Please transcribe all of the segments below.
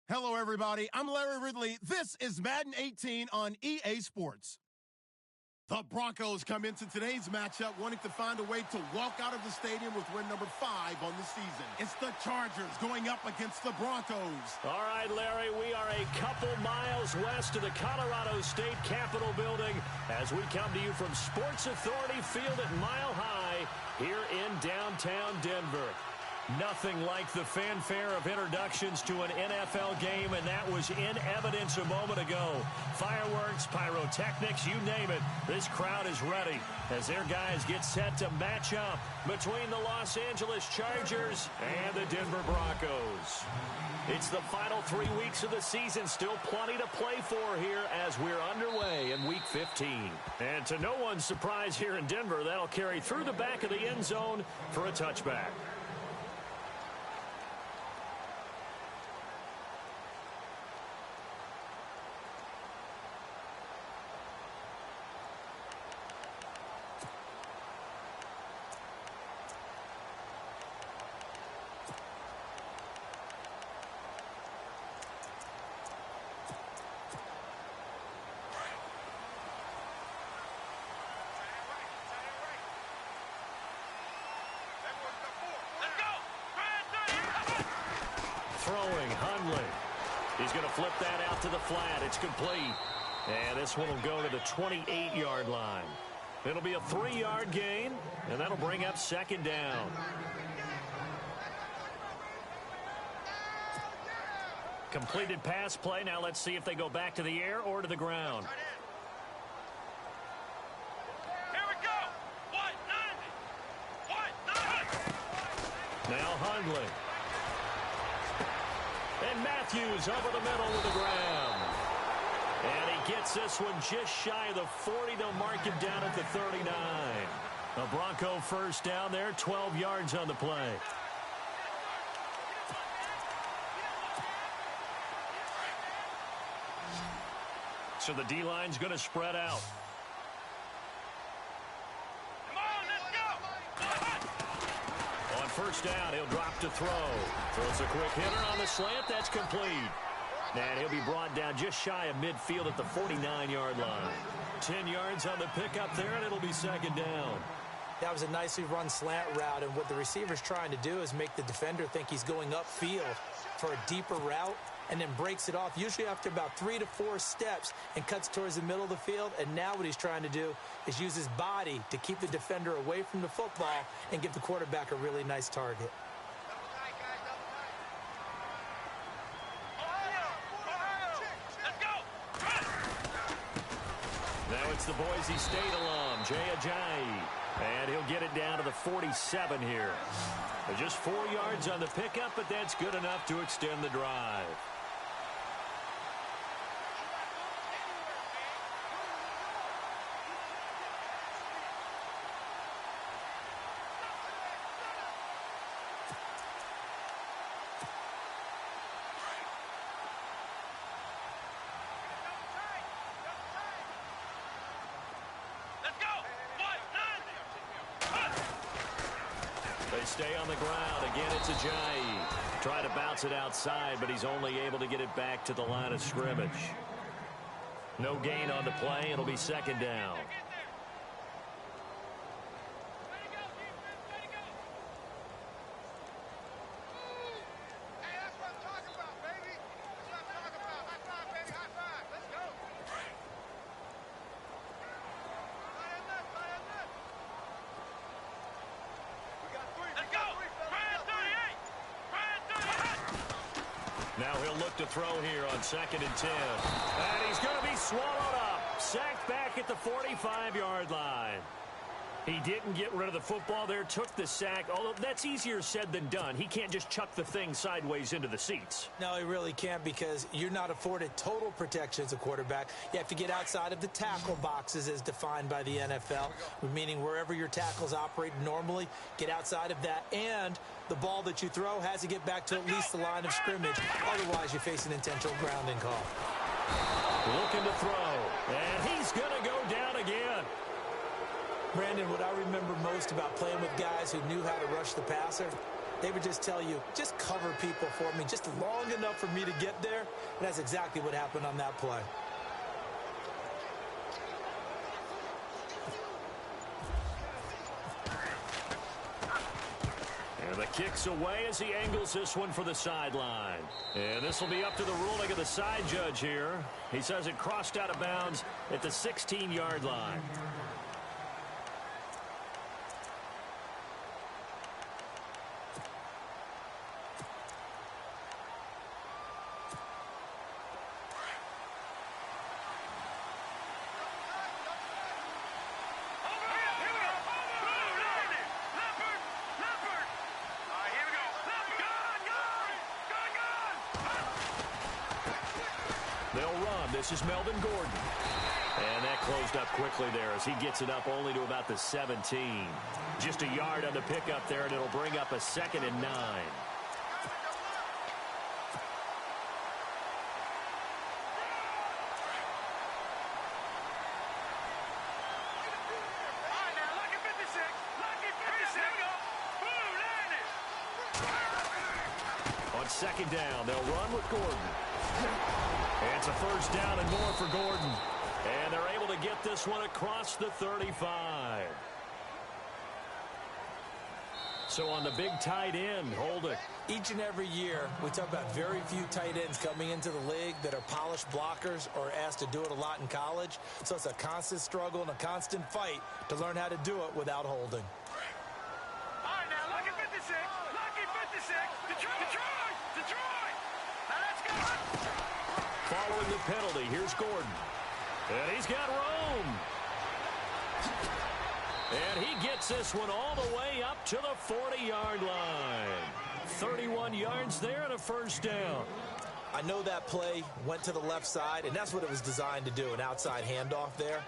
Hello, everybody. I'm Larry Ridley. This is Madden 18 on EA Sports. The Broncos come into today's matchup wanting to find a way to walk out of the stadium with win number 5 on the season. It's the Chargers going up against the Broncos. All right, Larry, we are a couple miles west of the Colorado State Capitol building as we come to you from Sports Authority Field at Mile High here in downtown Denver. Nothing like the fanfare of introductions to an NFL game, and that was in evidence a moment ago. Fireworks, pyrotechnics, you name it. This crowd is ready as their guys get set to match up between the Los Angeles Chargers and the Denver Broncos. It's the final 3 weeks of the season. Still plenty to play for here as we're underway in Week 15. And to no one's surprise here in Denver, that'll carry through the back of the end zone for a touchback. Throwing, Hundley. He's going to flip that out to the flat. It's complete. And this one will go to the 28-yard line. It'll be a 3-yard gain, and that'll bring up second down. Completed pass play. Now let's see if they go back to the air or to the ground. Here we go. 190. Now Hundley. And Matthews over the middle with the grab. And he gets this one just shy of the 40. They'll mark him down at the 39. A Bronco first down there, 12 yards on the play. So the D-line's going to spread out. First down, he'll drop to throw. Throws a quick hitter on the slant. That's complete. And he'll be brought down just shy of midfield at the 49-yard line. 10 yards on the pickup there, and it'll be second down. That was a nicely run slant route, and what the receiver's trying to do is make the defender think he's going upfield for a deeper route, and then breaks it off, usually after about 3 to 4 steps, and cuts towards the middle of the field. And now what he's trying to do is use his body to keep the defender away from the football and give the quarterback a really nice target. Now it's the Boise State alum, Jay Ajayi. And he'll get it down to the 47 here. Just 4 yards on the pickup, but that's good enough to extend the drive. Stay on the ground. Again, it's Ajayi. Try to bounce it outside, but he's only able to get it back to the line of scrimmage. No gain on the play. It'll be second down. Now he'll look to throw here on 2nd and 10. And he's going to be swallowed up. Sacked back at the 45-yard line. He didn't get rid of the football there, took the sack. Although that's easier said than done. He can't just chuck the thing sideways into the seats. No, he really can't, because you're not afforded total protection as a quarterback. You have to get outside of the tackle boxes as defined by the NFL, meaning wherever your tackles operate normally, get outside of that. And the ball that you throw has to get back to at least the line of scrimmage. Otherwise, you face an intentional grounding call. Looking to throw. And he's going to go down again. Brandon, what I remember most about playing with guys who knew how to rush the passer they would just tell you, just cover people for me, just long enough for me to get there. And that's exactly what happened on that play. And the kick's away as he angles this one for the sideline. And this will be up to the ruling of the side judge here. He says it crossed out of bounds at the 16-yard line. This is Melvin Gordon. And that closed up quickly there as he gets it up only to about the 17. Just a yard on the pickup there, and it'll bring up a 2nd and 9. On 2nd down, they'll run with Gordon. It's a 1st down and more for Gordon. And they're able to get this one across the 35. So on the big tight end, Holden. Each and every year, we talk about very few tight ends coming into the league that are polished blockers or asked to do it a lot in college. So it's a constant struggle and a constant fight to learn how to do it without holding. All right, now, lucky 56. Lucky 56. Detroit. Now let's go. Following the penalty, here's Gordon. And he's got room. And he gets this one all the way up to the 40-yard line. 31 yards there and a 1st down. I know that play went to the left side, and that's what it was designed to do, an outside handoff there.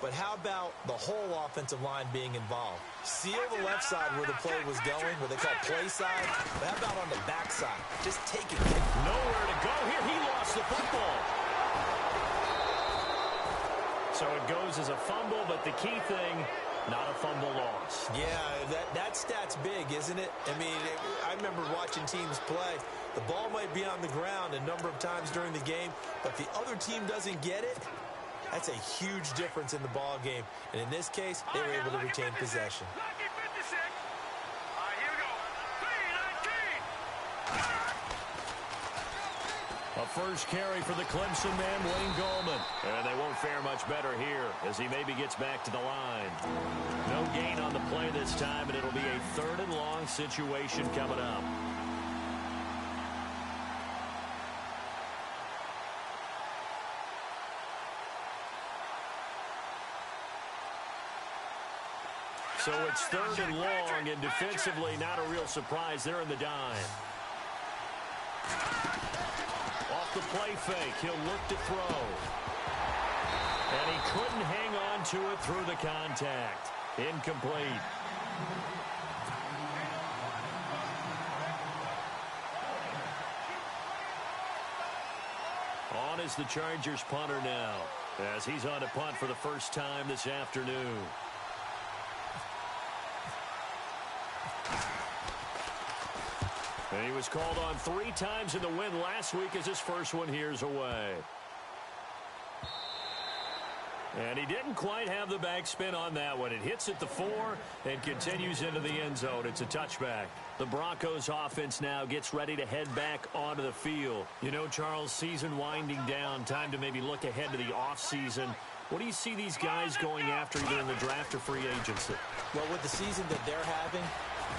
But how about the whole offensive line being involved? Seal the left side where the play was going, where they call play side. But how about on the back side? Just taking it. Nowhere to go here. He lost the football. So it goes as a fumble, but the key thing, not a fumble loss. Yeah, that stat's big, isn't it? I mean, I remember watching teams play. The ball might be on the ground a number of times during the game, but the other team doesn't get it. That's a huge difference in the ball game. And in this case, they were able to retain possession. Lucky 56. All right, here we go. 3-19. A 1st carry for the Clemson man, Wayne Gallman. And they won't fare much better here as he maybe gets back to the line. No gain on the play this time, and it'll be a 3rd and long situation coming up. So it's 3rd and long, and defensively not a real surprise. They're in the dime. Off the play fake, he'll look to throw. And he couldn't hang on to it through the contact. Incomplete. On is the Chargers punter now, as he's on to punt for the first time this afternoon. And he was called on 3 times in the win last week as his first one here's away. And he didn't quite have the backspin on that one. It hits at the 4 and continues into the end zone. It's a touchback. The Broncos offense now gets ready to head back onto the field. You know, Charles, season winding down, time to maybe look ahead to the offseason. What do you see these guys going after either in the draft or free agency? Well, with the season that they're having,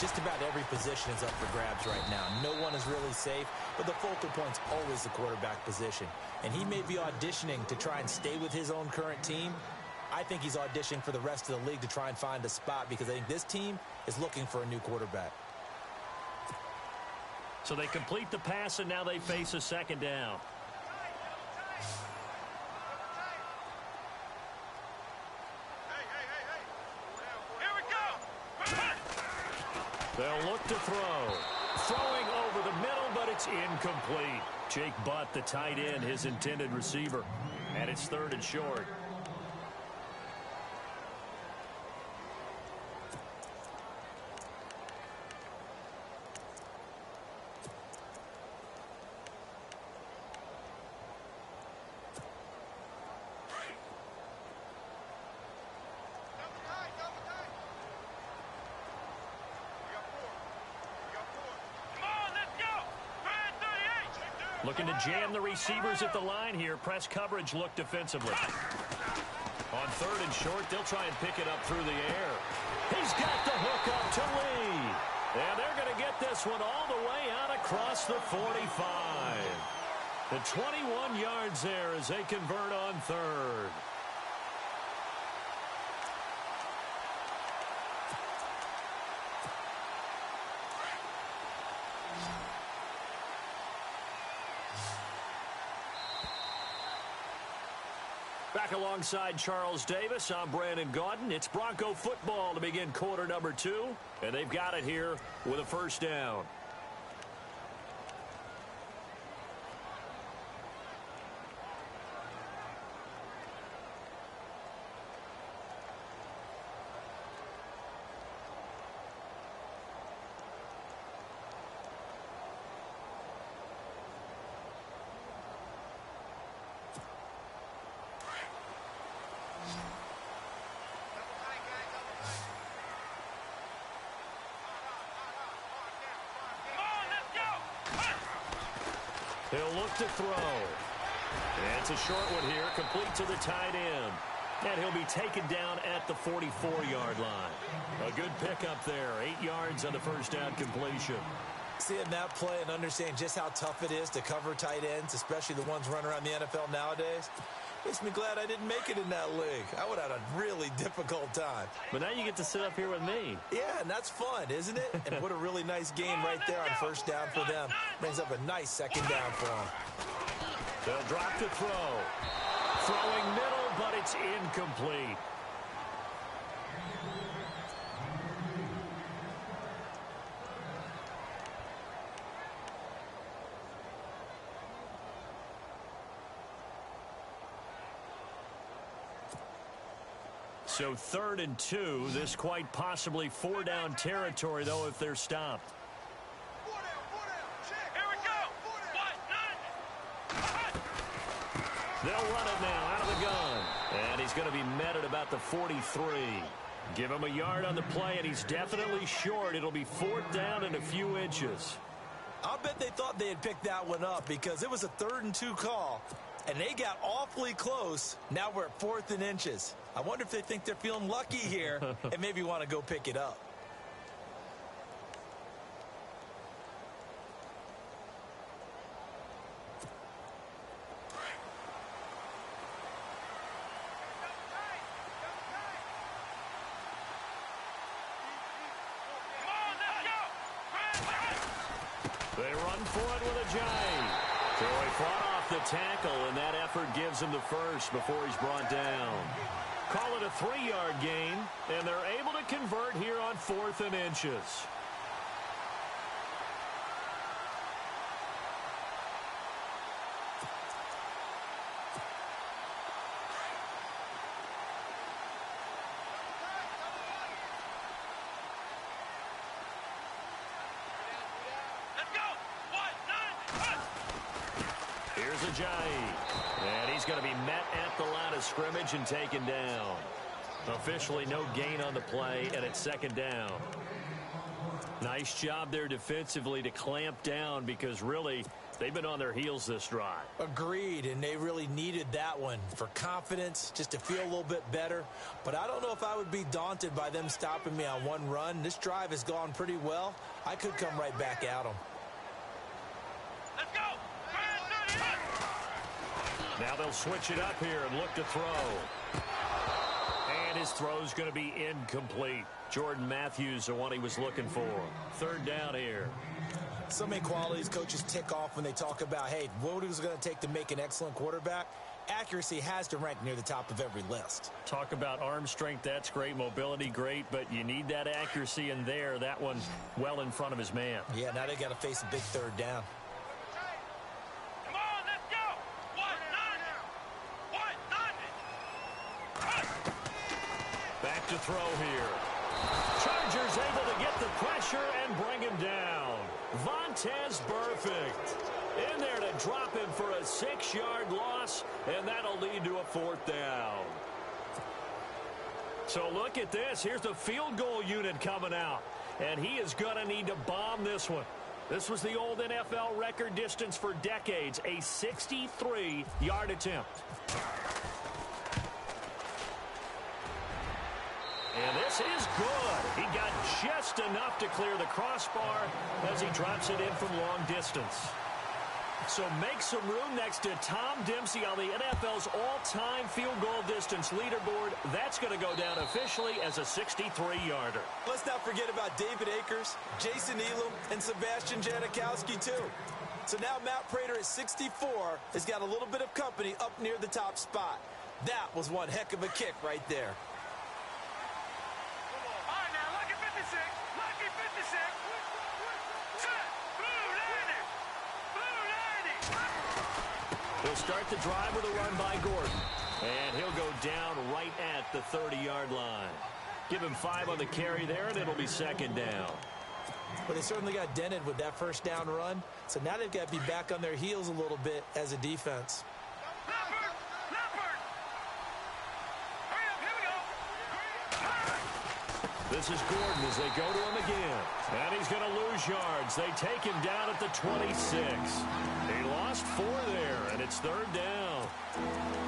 just about every position is up for grabs right now. No one is really safe, but the focal point's always the quarterback position. And he may be auditioning to try and stay with his own current team. I think he's auditioning for the rest of the league to try and find a spot because I think this team is looking for a new quarterback. So they complete the pass, and now they face a 2nd down. They'll look to throw. Throwing over the middle, but it's incomplete. Jake Butt, the tight end, his intended receiver. And it's 3rd and short. Looking to jam the receivers at the line here. Press coverage look defensively. On third and short, they'll try and pick it up through the air. He's got the hook up to Lee. And they're going to get this one all the way out across the 45. The 21 yards there as they convert on third. Back alongside Charles Davis, I'm Brandon Gaudin. It's Bronco football to begin quarter number 2, and they've got it here with a first down. He'll look to throw. And it's a short one here, complete to the tight end. And he'll be taken down at the 44-yard line. A good pickup there, 8 yards on the first down completion. Seeing that play and understanding just how tough it is to cover tight ends, especially the ones running around the NFL nowadays, makes me glad I didn't make it in that league. I would have had a really difficult time. But now you get to sit up here with me. Yeah, and that's fun, isn't it? And what a really nice game right there on first down for them. Brings up a nice second down for them. They'll drop to throw. Throwing middle, but it's incomplete. So 3rd and 2. This quite possibly 4-down territory, though, if they're stopped. Here we go. They'll run it now out of the gun. And he's going to be met at about the 43. Give him a yard on the play, and he's definitely short. It'll be 4th down and a few inches. I'll bet they thought they had picked that one up because it was a 3rd and 2 call. And they got awfully close. Now we're at 4th and inches. I wonder if they think they're feeling lucky here and maybe want to go pick it up. They run for it with a giant. So he fought off the tackle, and that effort gives him the first before he's brought down. Call it a 3-yard gain, and they're able to convert here on 4th and inches. Here's Ajayi, and he's going to be met at the line of scrimmage and taken down. Officially no gain on the play, and it's 2nd down. Nice job there defensively to clamp down because really they've been on their heels this drive. Agreed, and they really needed that one for confidence, just to feel a little bit better. But I don't know if I would be daunted by them stopping me on one run. This drive has gone pretty well. I could come right back at them. Let's go. Now they'll switch it up here and look to throw. And his throw's going to be incomplete. Jordan Matthews, the one he was looking for. 3rd down here. So many qualities coaches tick off when they talk about, hey, what it was going to take to make an excellent quarterback. Accuracy has to rank near the top of every list. Talk about arm strength, that's great. Mobility, great. But you need that accuracy in there. That one well in front of his man. Yeah, now they got to face a big 3rd down. Back to throw here. Chargers able to get the pressure and bring him down. Vontaze Burfict in there to drop him for a 6-yard loss, and that'll lead to a 4th down. So look at this. Here's the field goal unit coming out, and he is going to need to bomb this one. This was the old NFL record distance for decades, a 63-yard attempt. And this is good. He got just enough to clear the crossbar as he drops it in from long distance. So make some room next to Tom Dempsey on the NFL's all-time field goal distance leaderboard. That's going to go down officially as a 63-yarder. Let's not forget about David Akers, Jason Elam, and Sebastian Janikowski, too. So now Matt Prater at 64 has got a little bit of company up near the top spot. That was one heck of a kick right there. All right, now, lucky 56. Lucky 56. Set. Blue 90. Blue 90. He'll start the drive with a run by Gordon. And he'll go down right at the 30-yard line. Give him 5 on the carry there, and it'll be second down. Well, they certainly got dented with that first down run. So now they've got to be back on their heels a little bit as a defense. Leopard. Leopard. Hurry up, here we go. This is Gordon as they go to him again. And he's going to lose yards. They take him down at the 26. He lost 4 there, and it's third down.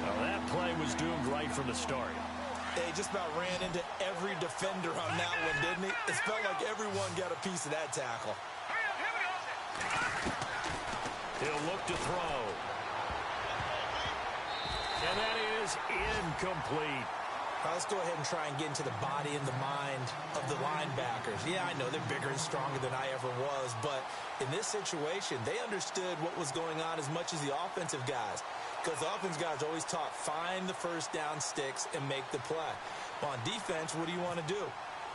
Now that play was doomed right from the start. He just about ran into every defender on that one, didn't he? It felt like everyone got a piece of that tackle. Hurry up, here we go. He'll look to throw. And that is incomplete. Now let's go ahead and try and get into the body and the mind of the linebackers. Yeah, I know they're bigger and stronger than I ever was, but in this situation, they understood what was going on as much as the offensive guys. Because the offense guys always taught, find the first down sticks and make the play. Well, on defense, what do you want to do?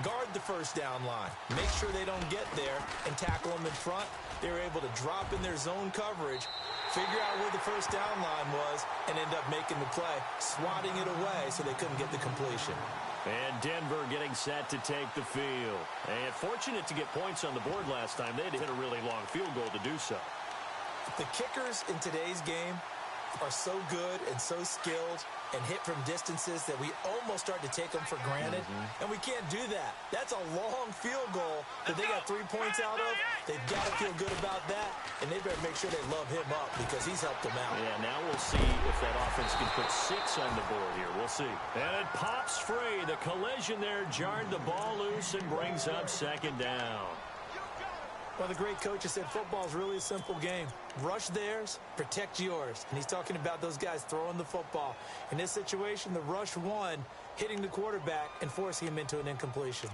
Guard the first down line. Make sure they don't get there and tackle them in front. They were able to drop in their zone coverage, figure out where the first down line was, and end up making the play, swatting it away so they couldn't get the completion. And Denver getting set to take the field. And fortunate to get points on the board last time. They had to hit a really long field goal to do so. The kickers in today's game are so good and so skilled and hit from distances that we almost start to take them for granted. And we can't do that. That's a long field goal that they got 3 points out of. They've got to feel good about that, and they better make sure they love him up because he's helped them out. Yeah, now we'll see if that offense can put 6 on the board here. We'll see. And it pops free. The collision there jarred the ball loose and brings up second down. Well, the great coach has said football is really a simple game. Rush theirs, protect yours. And he's talking about those guys throwing the football. In this situation, the rush won, hitting the quarterback and forcing him into an incompletion.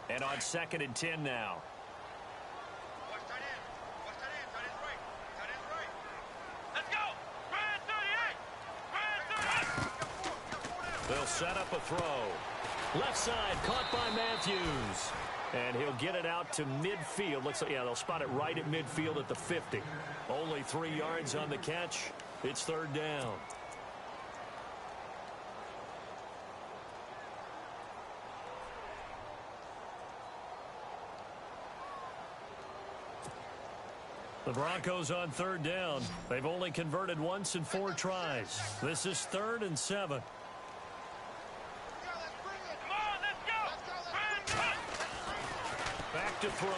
And on 2nd and 10 now. Watch tight end. Watch tight end. Tight end's right. Tight end's right. Let's go. Brad 38. Brad 38. They'll set up a throw. Left side, caught by Matthews. And he'll get it out to midfield. Looks like, yeah, they'll spot it right at midfield at the 50. Only 3 yards on the catch. It's third down. The Broncos on third down. They've only converted once in 4 tries. This is 3rd and 7. Back to throw.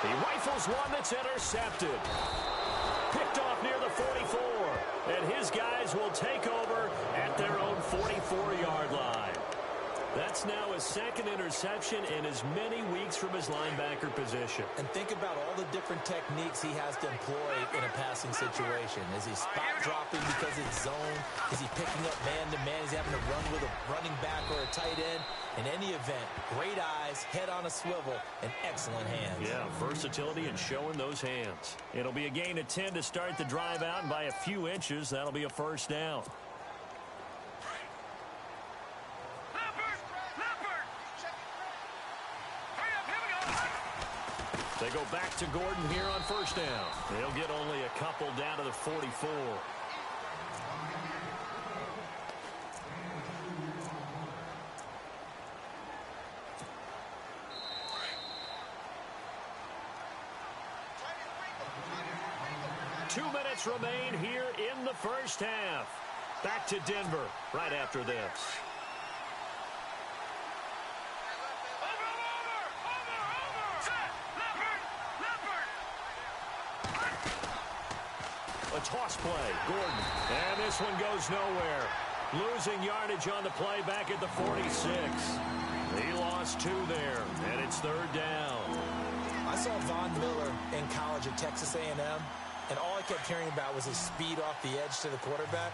He rifles one that's intercepted. Picked off near the 44. And his guys will take over at their own 44-yard line. That's now his 2nd interception in as many weeks from his linebacker position. And think about all the different techniques he has to employ in a passing situation. Is he spot dropping because it's zone? Is he picking up man-to-man? Is he having to run with a running back or a tight end? In any event, great eyes, head on a swivel, and excellent hands. Yeah, versatility and showing those hands. It'll be a gain of 10 to start the drive out, and by a few inches, that'll be a first down. They go back to Gordon here on first down. They'll get only a couple down to the 44. Two minutes remain here in the first half. Back to Denver right after this. A toss play. Gordon. And this one goes nowhere. Losing yardage on the play back at the 46. He lost 2 there, and it's third down. I saw Von Miller in college at Texas A&M, and all I kept hearing about was his speed off the edge to the quarterback.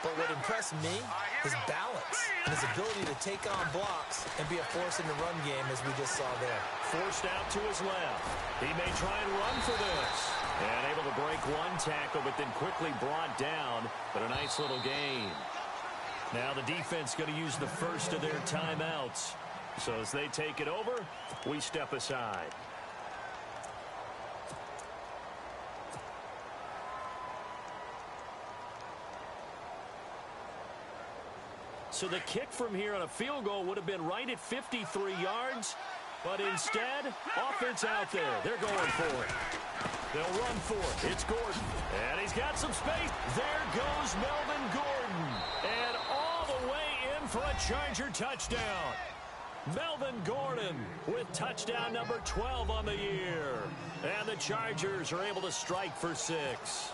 But what impressed me, his balance and his ability to take on blocks and be a force in the run game, as we just saw there. Forced out to his left. He may try and run for this. And able to break 1 tackle, but then quickly brought down. But a nice little gain. Now the defense going to use the first of their timeouts. So as they take it over, we step aside. So the kick from here on a field goal would have been right at 53 yards. But instead, offense out there. They're going for it. They'll run for it. It's Gordon. And he's got some space. There goes Melvin Gordon. And all the way in for a Charger touchdown. Melvin Gordon with touchdown number 12 on the year. And the Chargers are able to strike for 6.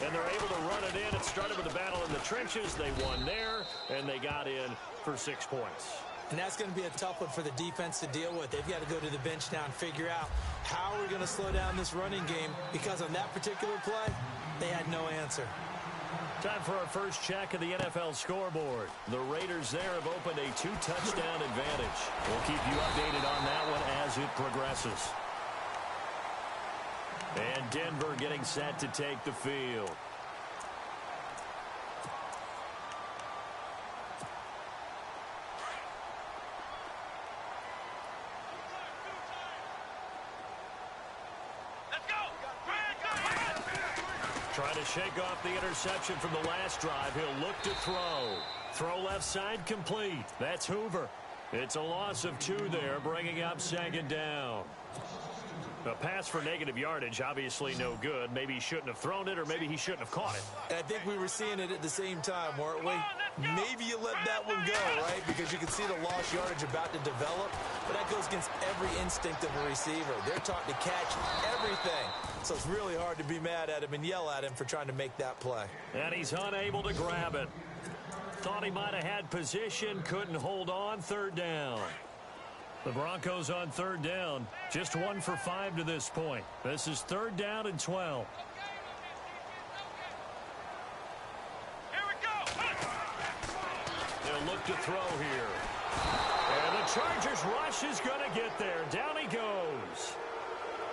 And they're able to run it in. It started with a battle in the trenches. They won there, and they got in for 6 points. And that's going to be a tough one for the defense to deal with. They've got to go to the bench now and figure out how we're going to slow down this running game, because on that particular play, they had no answer. Time for our first check of the NFL scoreboard. The Raiders there have opened a 2-touchdown advantage. We'll keep you updated on that one as it progresses. And Denver getting set to take the field. Trying to shake off the interception from the last drive. He'll look to throw. Throw left side complete. That's Hoover. It's a loss of 2 there, bringing up 2nd down. A pass for negative yardage, obviously no good. Maybe he shouldn't have thrown it, or maybe he shouldn't have caught it. I think we were seeing it at the same time, weren't we? Maybe you let that one go, right? Because you can see the lost yardage about to develop. But that goes against every instinct of a receiver. They're taught to catch everything. So it's really hard to be mad at him and yell at him for trying to make that play. And he's unable to grab it. Thought he might have had position, couldn't hold on. 3rd down. The Broncos on 3rd down. Just 1 for 5 to this point. This is 3rd down and 12. Here we go. They'll look to throw here. And the Chargers rush is going to get there. Down he goes.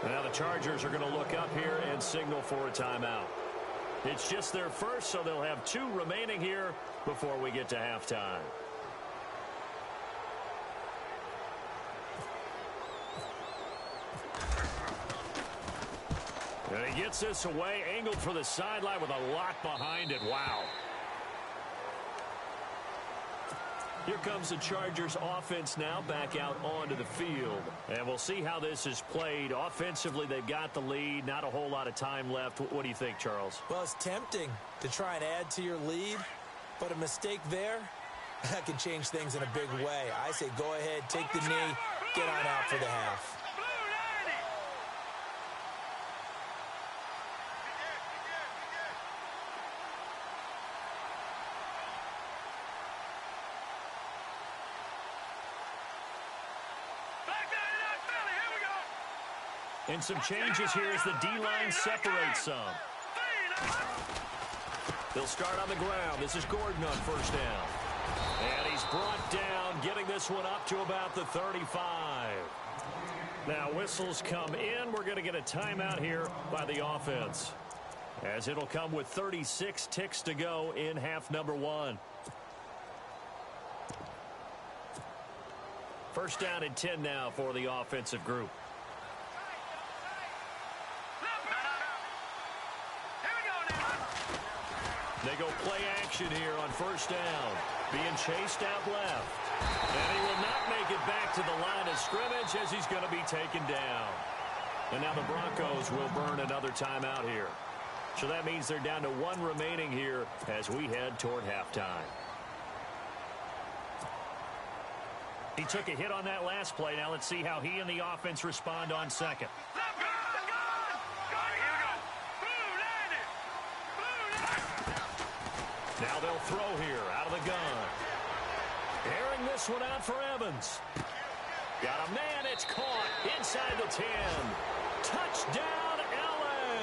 Now the Chargers are going to look up here and signal for a timeout. It's just their first, so they'll have 2 remaining here before we get to halftime. And he gets this away, angled for the sideline with a lot behind it. Wow. Here comes the Chargers offense now back out onto the field. And we'll see how this is played. Offensively, they've got the lead. Not a whole lot of time left. What do you think, Charles? Well, it's tempting to try and add to your lead, but a mistake there, that can change things in a big way. I say go ahead, take the knee, get on out for the half. And some changes here as the D-line separates some. They'll start on the ground. This is Gordon on 1st down. And he's brought down, getting this one up to about the 35. Now whistles come in. We're going to get a timeout here by the offense, as it'll come with 36 ticks to go in half number 1. 1st down and 10 now for the offensive group. They go play action here on 1st down. Being chased out left. And he will not make it back to the line of scrimmage as he's going to be taken down. And now the Broncos will burn another timeout here. So that means they're down to 1 remaining here as we head toward halftime. He took a hit on that last play. Now let's see how he and the offense respond on 2nd. Now they'll throw here out of the gun. Airing this one out for Evans. Got a man. It's caught inside the 10. Touchdown, L.A.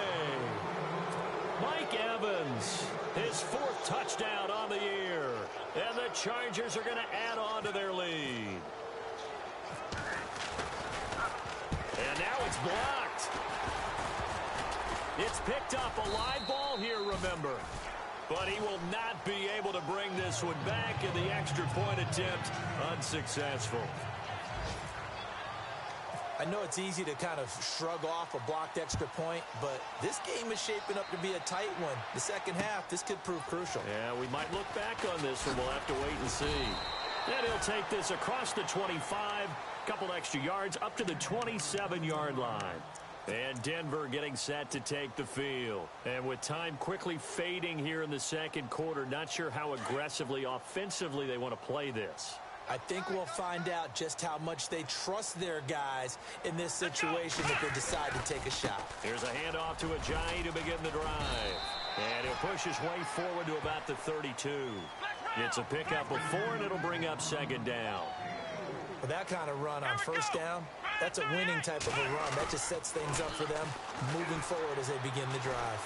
Mike Evans, his 4th touchdown on the year. And the Chargers are going to add on to their lead. And now it's blocked. It's picked up, a live ball here, remember. But he will not be able to bring this one back, and the extra point attempt unsuccessful. I know it's easy to kind of shrug off a blocked extra point, but this game is shaping up to be a tight one. The second half, this could prove crucial. Yeah, we might look back on this one. We'll have to wait and see. And he'll take this across the 25, couple extra yards up to the 27-yard line. And Denver getting set to take the field. And with time quickly fading here in the second quarter, not sure how aggressively, offensively they want to play this. I think we'll find out just how much they trust their guys in this situation if they decide to take a shot. Here's a handoff to Ajayi to begin the drive. And he'll push his way forward to about the 32. It's a pickup of 4, and it'll bring up second down. With that kind of run on first down, that's a winning type of a run. That just sets things up for them moving forward as they begin the drive.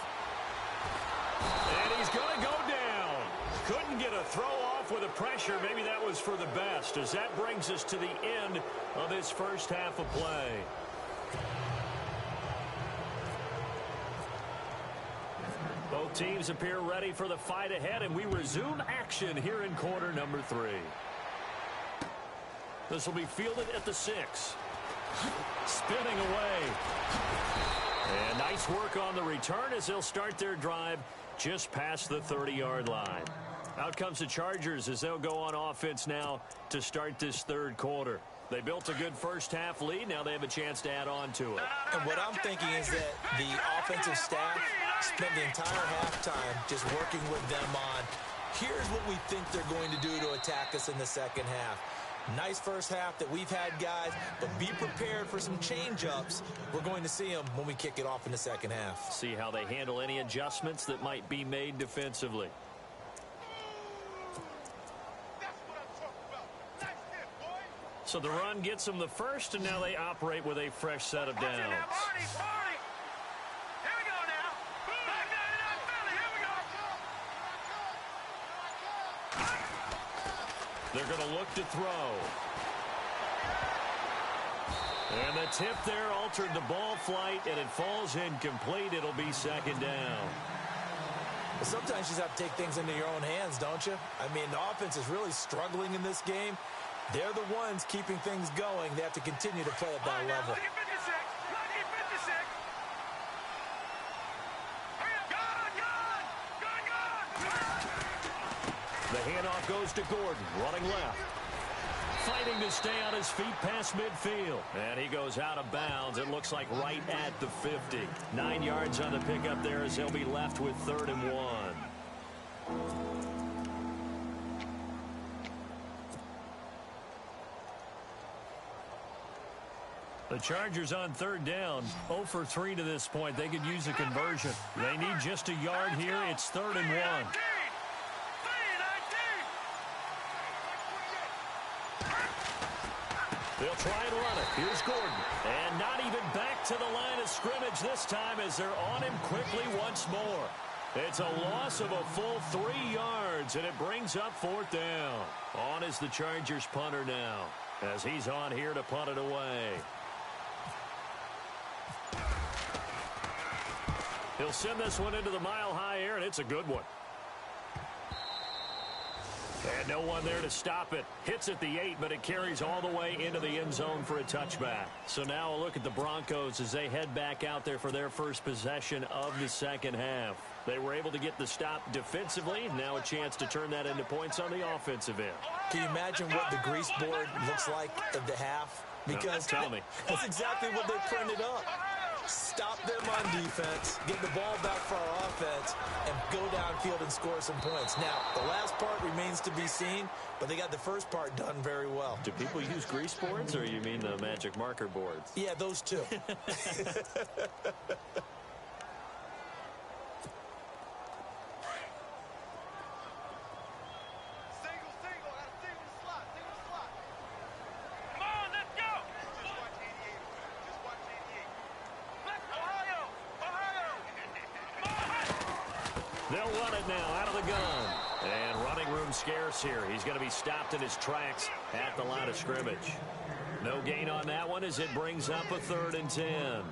And he's going to go down. Couldn't get a throw off with the pressure. Maybe that was for the best, as that brings us to the end of this first half of play. Both teams appear ready for the fight ahead, and we resume action here in quarter number 3. This will be fielded at the 6. Spinning away. And nice work on the return as they'll start their drive just past the 30-yard line. Out comes the Chargers as they'll go on offense now to start this third quarter. They built a good first half lead. Now they have a chance to add on to it. And what I'm thinking is that the offensive staff spent the entire halftime just working with them on, here's what we think they're going to do to attack us in the second half. Nice first half that we've had, guys, but be prepared for some change-ups. We're going to see them when we kick it off in the second half. See how they handle any adjustments that might be made defensively. So the run gets them the first, and now they operate with a fresh set of downs. They're going to look to throw. And the tip there altered the ball flight, and it falls incomplete. It'll be second down. Well, sometimes you just have to take things into your own hands, don't you? I mean, the offense is really struggling in this game. They're the ones keeping things going. They have to continue to play at that level. The handoff goes to Gordon, running left. Fighting to stay on his feet past midfield. And he goes out of bounds. It looks like right at the 50. 9 yards on the pickup there as they'll be left with 3rd and 1. The Chargers on 3rd down, 0 for 3 to this point. They could use a conversion. They need just a yard here. It's 3rd and 1. They'll try and run it. Here's Gordon. And not even back to the line of scrimmage this time as they're on him quickly once more. It's a loss of a full 3 yards, and it brings up 4th down. On is the Chargers punter now as he's on here to punt it away. He'll send this one into the mile-high air, and it's a good one. And no one there to stop it. Hits at the 8, but it carries all the way into the end zone for a touchback. So now a look at the Broncos as they head back out there for their first possession of the second half. They were able to get the stop defensively. Now a chance to turn that into points on the offensive end. Can you imagine what the grease board looks like at the half? Because tell me. That's exactly what they printed up. Stop them on defense, get the ball back for our offense, and go downfield and score some points. Now, the last part remains to be seen, but they got the first part done very well. Do people use grease boards, or you mean the magic marker boards? Yeah, those two. run it now out of the gun. And running room scarce here. He's going to be stopped in his tracks at the line of scrimmage. No gain on that one as it brings up a 3rd and 10.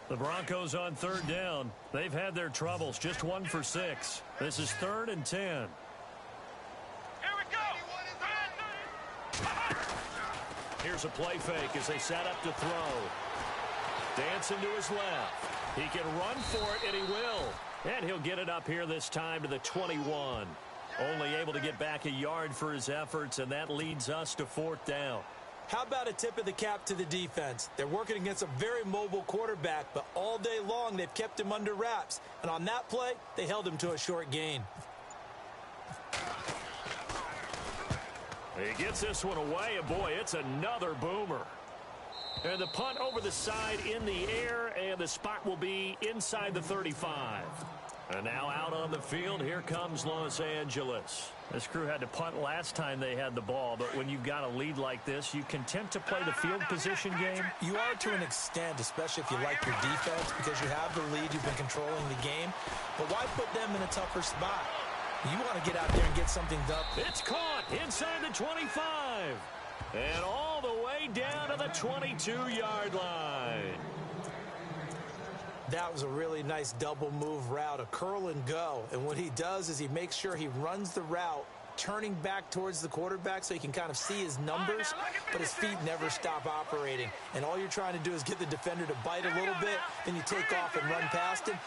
The Broncos on 3rd down. They've had their troubles. Just 1 for 6. This is 3rd and 10. Here we go. Here's a play fake as they set up to throw. Dancing to his left. He can run for it, and he will. And he'll get it up here this time to the 21. Only able to get back a yard for his efforts, and that leads us to 4th down. How about a tip of the cap to the defense? They're working against a very mobile quarterback, but all day long they've kept him under wraps. And on that play, they held him to a short gain. He gets this one away, and boy, it's another boomer. And the punt over the side in the air, and the spot will be inside the 35. And now out on the field, here comes Los Angeles. This crew had to punt last time they had the ball, but when you've got a lead like this, you can tend to play the field position game. You are to an extent, especially if you like your defense, because you have the lead, you've been controlling the game. But why put them in a tougher spot? You want to get out there and get something done. It's caught inside the 25. And all the way down to the 22-yard line. That was a really nice double move route, a curl and go. And what he does is he makes sure he runs the route, turning back towards the quarterback so he can kind of see his numbers, but his feet never stop operating. And all you're trying to do is get the defender to bite a little bit, then you take off and run past him,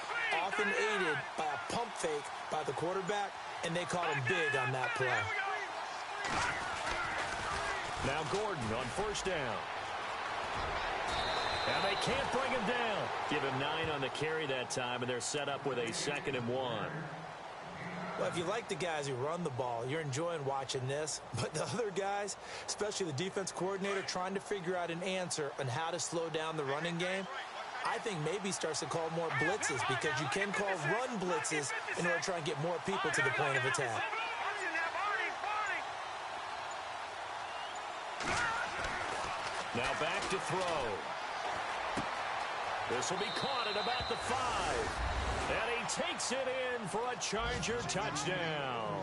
often aided by a pump fake by the quarterback, and they caught him big on that play. Now Gordon on 1st down. And they can't bring him down. Give him 9 on the carry that time, and they're set up with a 2nd and 1. Well, if you like the guys who run the ball, you're enjoying watching this. But the other guys, especially the defense coordinator, trying to figure out an answer on how to slow down the running game, I think maybe starts to call more blitzes, because you can call run blitzes in order to try and get more people to the point of attack. Now back to throw. This will be caught at about the 5. And he takes it in for a Charger touchdown.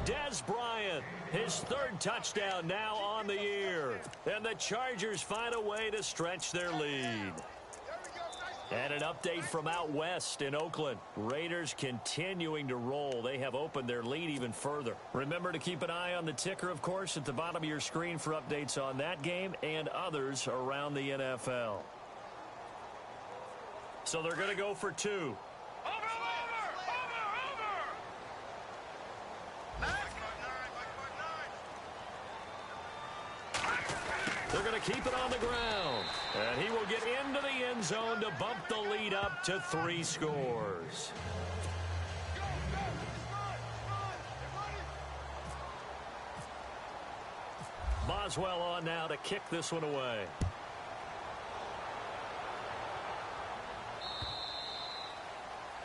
Dez Bryant, his 3rd touchdown now on the year. And the Chargers find a way to stretch their lead. And an update from out west in Oakland. Raiders continuing to roll. They have opened their lead even further. Remember to keep an eye on the ticker, of course, at the bottom of your screen for updates on that game and others around the NFL. So they're going to go for 2. Over! They're going to keep it on the ground. And he will get into the end zone to bump the lead up to 3 scores. Boswell on now to kick this one away.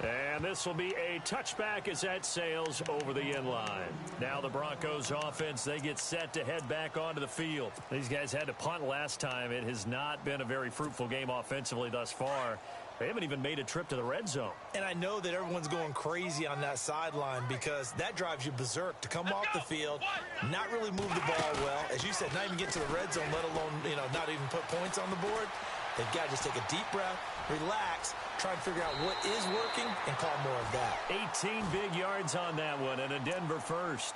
And this will be a touchback as that sails over the end line. Now the Broncos offense, they get set to head back onto the field. These guys had to punt last time. It has not been a very fruitful game offensively thus far. They haven't even made a trip to the red zone. And I know that everyone's going crazy on that sideline, because that drives you berserk to come off the field, not really move the ball well. As you said, not even get to the red zone, let alone, not even put points on the board. They've got to just take a deep breath, relax, try and figure out what is working, and call more of that. 18 big yards on that one, and a Denver first.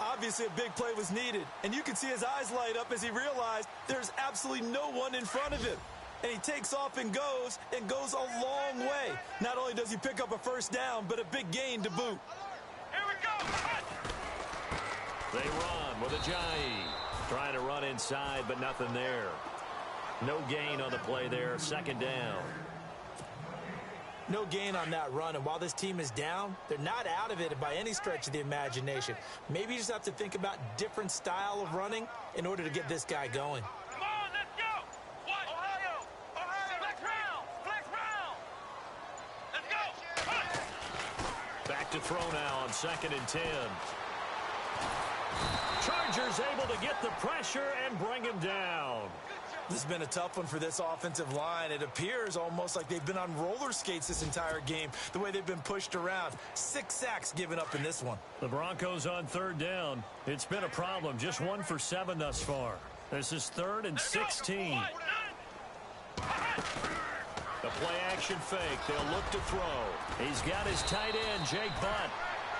Obviously, a big play was needed, and you can see his eyes light up as he realized there's absolutely no one in front of him. And he takes off and goes a long way. Not only does he pick up a 1st down, but a big gain to boot. Here we go! They run with Ajayi. Trying to run inside, but nothing there. No gain on the play there. 2nd down. No gain on that run, and while this team is down, they're not out of it by any stretch of the imagination. Maybe you just have to think about different style of running in order to get this guy going. Come on, let's go! What? Ohio, flex round! Let's go! Back to throw now on 2nd and 10. Chargers able to get the pressure and bring him down. This has been a tough one for this offensive line. It appears almost like they've been on roller skates this entire game, the way they've been pushed around. 6 sacks given up in this one. The Broncos on third down. It's been a problem. Just 1 for 7 thus far. This is 3rd and 16. The play-action fake. They'll look to throw. He's got his tight end, Jake Butt.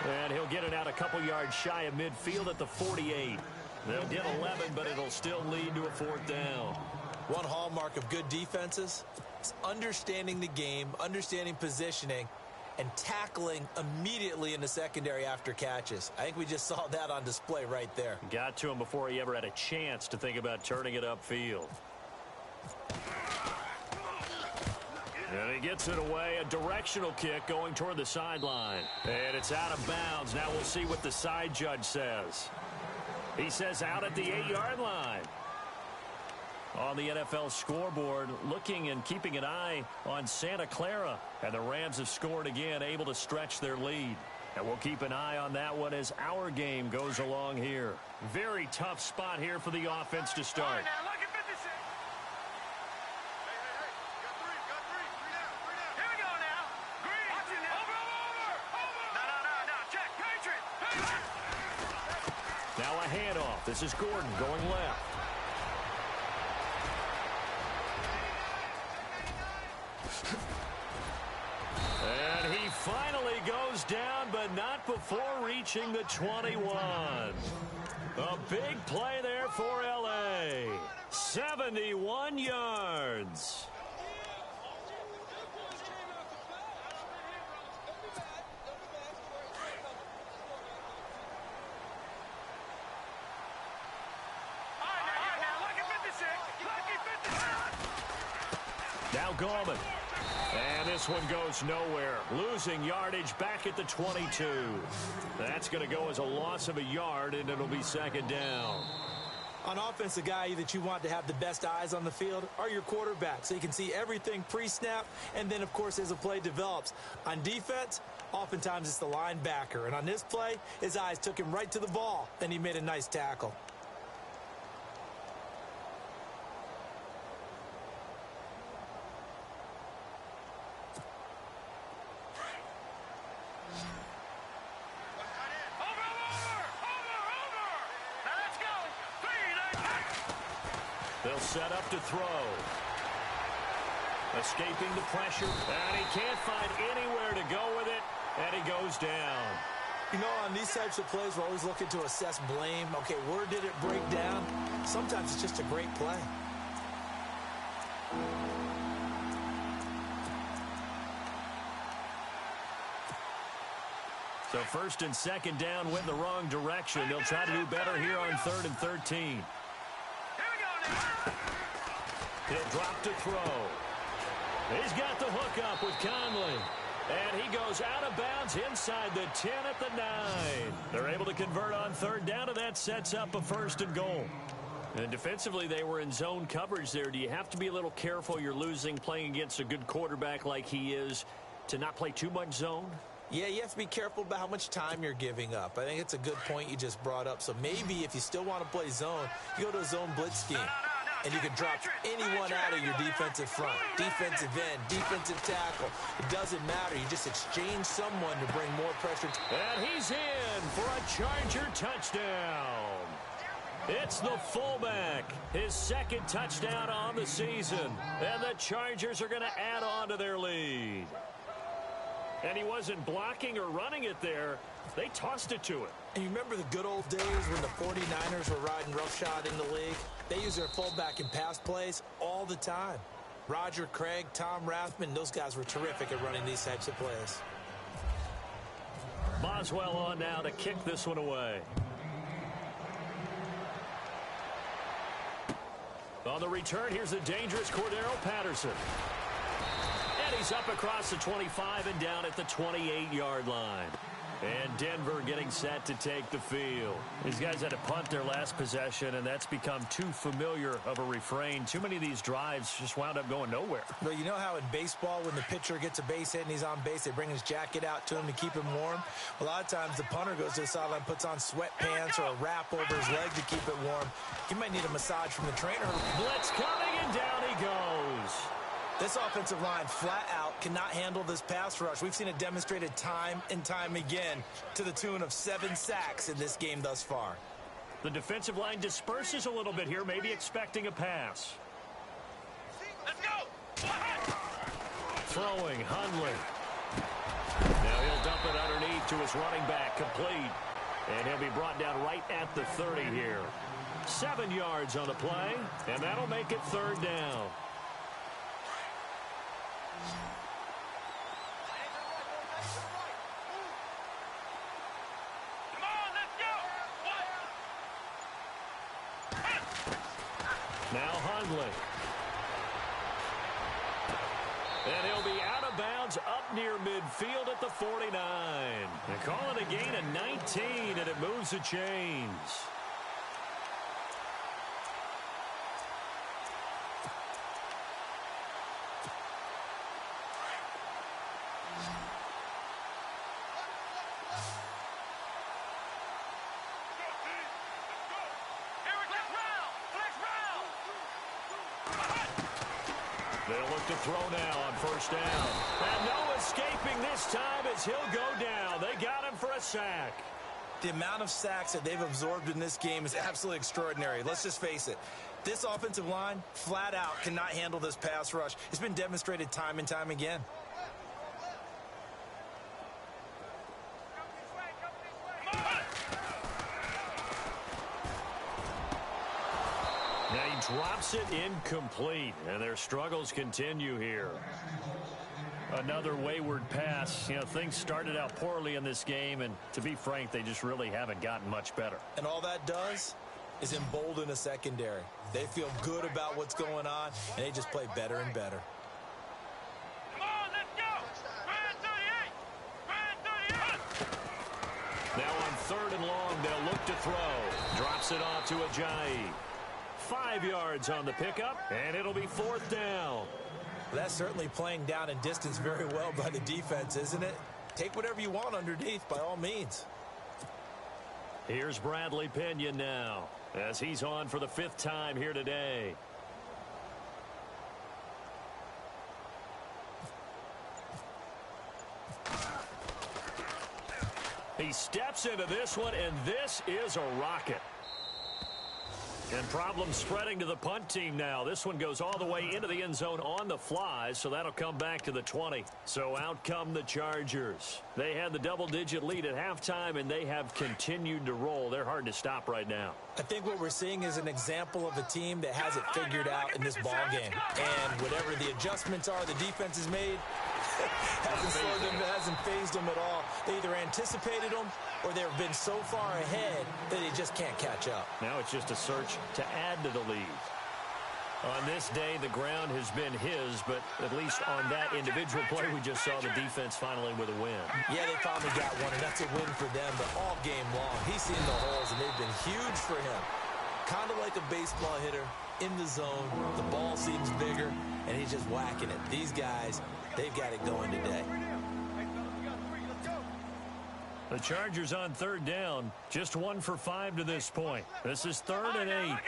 And he'll get it out a couple yards shy of midfield at the 48. They'll get 11, but it'll still lead to a 4th down. One hallmark of good defenses is understanding the game, understanding positioning, and tackling immediately in the secondary after catches. I think we just saw that on display right there. Got to him before he ever had a chance to think about turning it upfield. And he gets it away, a directional kick going toward the sideline. And it's out of bounds. Now we'll see what the side judge says. He says out at the 8-yard line. On the NFL scoreboard, looking and keeping an eye on Santa Clara. And the Rams have scored again, able to stretch their lead. And we'll keep an eye on that one as our game goes along here. Very tough spot here for the offense to start. Now a handoff. This is Gordon going left. And he finally goes down, but not before reaching the 21. A big play there for L.A. 71 yards. Now Gorman. And this one goes nowhere. Losing yardage back at the 22. That's going to go as a loss of a yard, and it'll be 2nd down. On offense, the guy that you want to have the best eyes on the field are your quarterbacks, so you can see everything pre-snap, and then, of course, as the play develops. On defense, oftentimes it's the linebacker. And on this play, his eyes took him right to the ball, and he made a nice tackle. They'll set up to throw. Escaping the pressure. And he can't find anywhere to go with it. And he goes down. You know, on these types of plays, we're always looking to assess blame. Okay, where did it break down? Sometimes it's just a great play. So 1st and 2nd down went the wrong direction. They'll try to do better here on 3rd and 13. He'll drop to throw. He's got the hook up with Conley. And he goes out of bounds inside the 10 at the 9. They're able to convert on 3rd down, and that sets up a 1st and goal. And defensively, they were in zone coverage there. Do you have to be a little careful? You're losing playing against a good quarterback like he is to not play too much zone? Yeah, you have to be careful about how much time you're giving up. I think it's a good point you just brought up. So maybe if you still want to play zone, you go to a zone blitz scheme. And you can drop anyone out of your defensive front. Defensive end, defensive tackle. It doesn't matter. You just exchange someone to bring more pressure. And he's in for a Charger touchdown. It's the fullback. His 2nd touchdown on the season. And the Chargers are going to add on to their lead. And he wasn't blocking or running it there. They tossed it to him. And you remember the good old days when the 49ers were riding roughshod in the league? They use their fullback in pass plays all the time. Roger Craig, Tom Rathman, those guys were terrific at running these types of plays. Boswell on now to kick this one away. On the return, here's the dangerous Cordero Patterson. And he's up across the 25 and down at the 28-yard line. And Denver getting set to take the field. These guys had to punt their last possession, and that's become too familiar of a refrain. Too many of these drives just wound up going nowhere. Well, you know how in baseball, when the pitcher gets a base hit and he's on base, they bring his jacket out to him to keep him warm? A lot of times the punter goes to the sideline, puts on sweatpants or a wrap over his leg to keep it warm. He might need a massage from the trainer. Blitz coming, and This offensive line flat out cannot handle this pass rush. We've seen it demonstrated time and time again to the tune of 7 sacks in this game thus far. The defensive line disperses a little bit here, maybe expecting a pass. Let's go! Throwing, Hundley. Now he'll dump it underneath to his running back, complete. And he'll be brought down right at the 30 here. 7 yards on the play, and that'll make it 3rd down. Come on, let's go! Now Hundley. And he'll be out of bounds up near midfield at the 49. They call it a gain of 19, and it moves the chains. They'll look to throw now on 1st down. And no escaping this time as he'll go down. They got him for a sack. The amount of sacks that they've absorbed in this game is absolutely extraordinary. Let's just face it. This offensive line, flat out, cannot handle this pass rush. It's been demonstrated time and time again. Now he drops it incomplete, and their struggles continue here. Another wayward pass. You know, things started out poorly in this game, and to be frank, they just really haven't gotten much better. And all that does is embolden a secondary. They feel good about what's going on, and they just play better and better. Come on, let's go! Grand 38! Now on 3rd and long, they'll look to throw. Drops it off to Ajayi. 5 yards on the pickup, and it'll be 4th down. That's certainly playing down in distance very well by the defense, isn't it? Take whatever you want underneath, by all means. Here's Bradley Pinion now, as he's on for the 5th time here today. He steps into this one, and this is a rocket. And problems spreading to the punt team now. This one goes all the way into the end zone on the fly, so that'll come back to the 20. So out come the Chargers. They had the double-digit lead at halftime, and they have continued to roll. They're hard to stop right now. I think what we're seeing is an example of a team that has it figured out in this ball game. And whatever the adjustments are the defense has made, hasn't phased them at all. They either anticipated them or they've been so far ahead that they just can't catch up. Now it's just a search to add to the lead. On this day, the ground has been his, but at least on that individual play, we just saw the defense finally with a win. Yeah, they finally got one, and that's a win for them, but all game long, he's seen the holes, and they've been huge for him. Kind of like a baseball hitter in the zone. The ball seems bigger, and he's just whacking it. These guys, they've got it going today. The Chargers on 3rd down, just 1 for 5 to this point. This is 3rd and 8.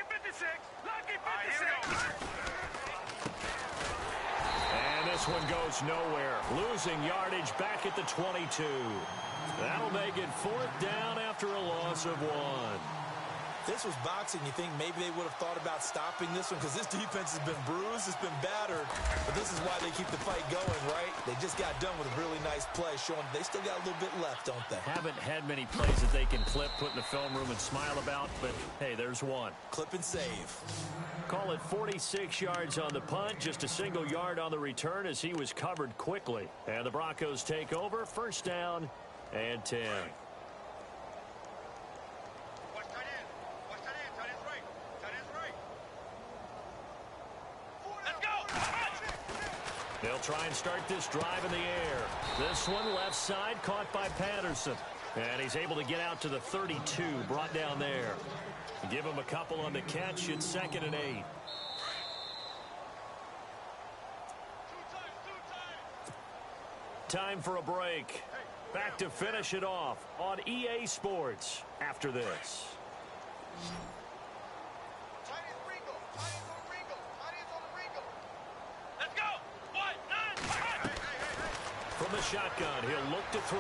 And this one goes nowhere. Losing yardage back at the 22. That'll make it 4th down after a loss of 1. This was boxing. You think maybe they would have thought about stopping this one because this defense has been bruised, it's been battered. But this is why they keep the fight going, right? They just got done with a really nice play, showing they still got a little bit left, don't they? Haven't had many plays that they can clip, put in the film room, and smile about, but hey, there's one. Clip and save. Call it 46 yards on the punt, just a single yard on the return as he was covered quickly. And the Broncos take over, 1st down and 10. They'll try and start this drive in the air. This one left side caught by Patterson. And he's able to get out to the 32, brought down there. Give him a couple on the catch. It's 2nd and 8. Time for a break. Back to finish it off on EA Sports after this. Let's go! the shotgun. He'll look to throw.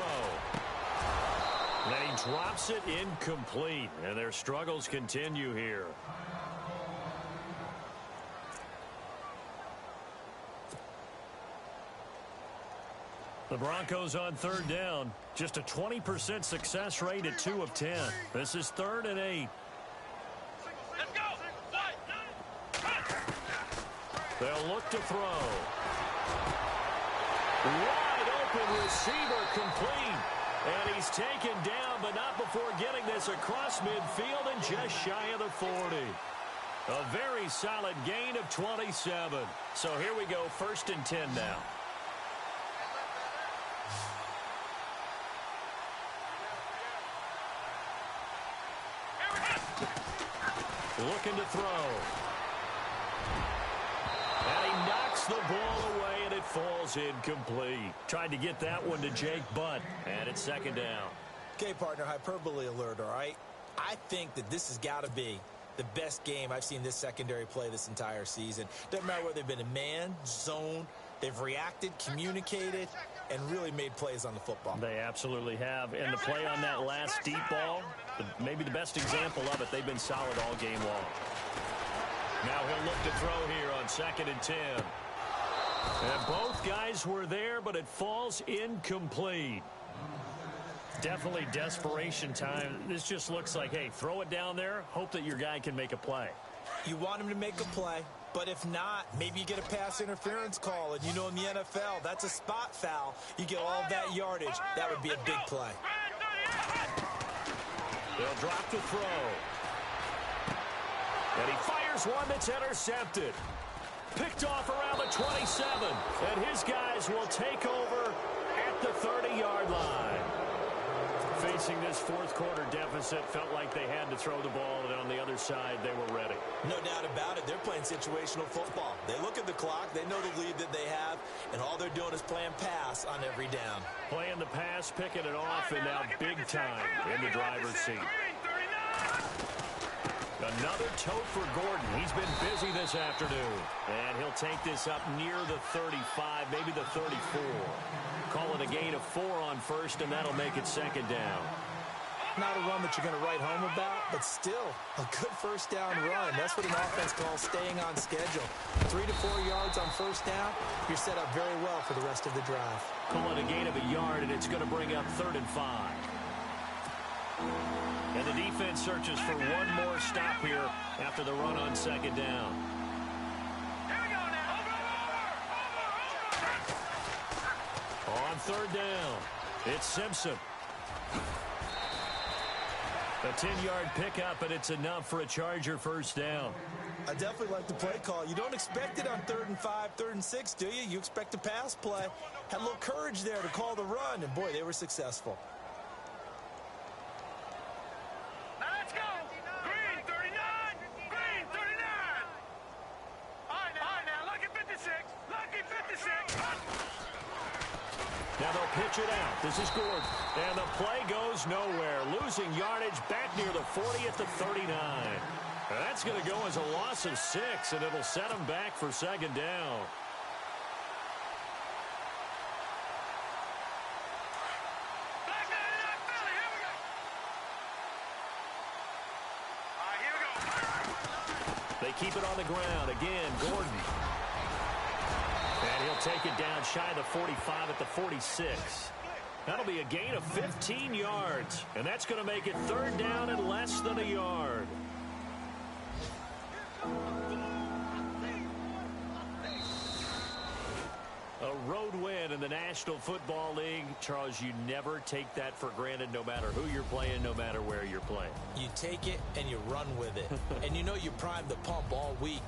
And he drops it incomplete. And their struggles continue here. The Broncos on third down. Just a 20% success rate at 2 of 10. This is 3rd and 8. Let's go. They'll look to throw. Wide open receiver complete. And he's taken down, but not before getting this across midfield and just shy of the 40. A very solid gain of 27. So here we go, 1st and 10 now. Looking to throw. And he knocks the ball away, and it falls incomplete. Tried to get that one to Jake Butt, and it's 2nd down. Okay, partner, hyperbole alert, all right? I think that this has got to be the best game I've seen this secondary play this entire season. Doesn't matter whether they've been in man, zone, they've reacted, communicated, and really made plays on the football. They absolutely have. And the play on that last deep ball, maybe the best example of it, they've been solid all game long. Now he'll look to throw here on 2nd and 10. And both guys were there, but it falls incomplete. Definitely desperation time. This just looks like, hey, throw it down there, hope that your guy can make a play. You want him to make a play, but if not, maybe you get a pass interference call, and you know in the NFL, that's a spot foul. You get all that yardage. That would be a big play. They'll drop to throw. And he fires one that's intercepted. Picked off around the 27. And his guys will take over at the 30-yard line. Facing this 4th quarter deficit, felt like they had to throw the ball, and on the other side, they were ready. No doubt about it. They're playing situational football. They look at the clock, they know the lead that they have, and all they're doing is playing pass on every down. Playing the pass, picking it off, and now big time in the driver's seat. Another tote for Gordon. He's been busy this afternoon. And he'll take this up near the 35, maybe the 34. Call it a gain of 4 on 1st, and that'll make it 2nd down. Not a run that you're going to write home about, but still a good 1st down run. That's what an offense calls staying on schedule. 3 to 4 yards on 1st down, you're set up very well for the rest of the drive. Call it a gain of a yard, and it's going to bring up 3rd and 5. And the defense searches for one more stop here after the run on 2nd down. On 3rd down, it's Simpson. A 10-yard pickup, and it's enough for a Charger 1st down. I definitely like the play call. You don't expect it on 3rd and 5, 3rd and 6, do you? You expect a pass play. Had a little courage there to call the run, and boy, they were successful. Now let's go. Green 39. Green 39. All right, now, lucky 56. Lucky 56. Now they'll pitch it out. This is Gordon. And the play goes nowhere. Losing yardage back near the 40 at the 39. That's going to go as a loss of 6, and it'll set them back for 2nd down. Black 99 Philly, here we go. All right, here we go. They keep it on the ground. Again, Gordon. And he'll take it down shy of the 45 at the 46. That'll be a gain of 15 yards. And that's going to make it 3rd down and less than a yard. A road win in the National Football League. Charles, you never take that for granted no matter who you're playing, no matter where you're playing. You take it and you run with it. And you know you primed the pump all week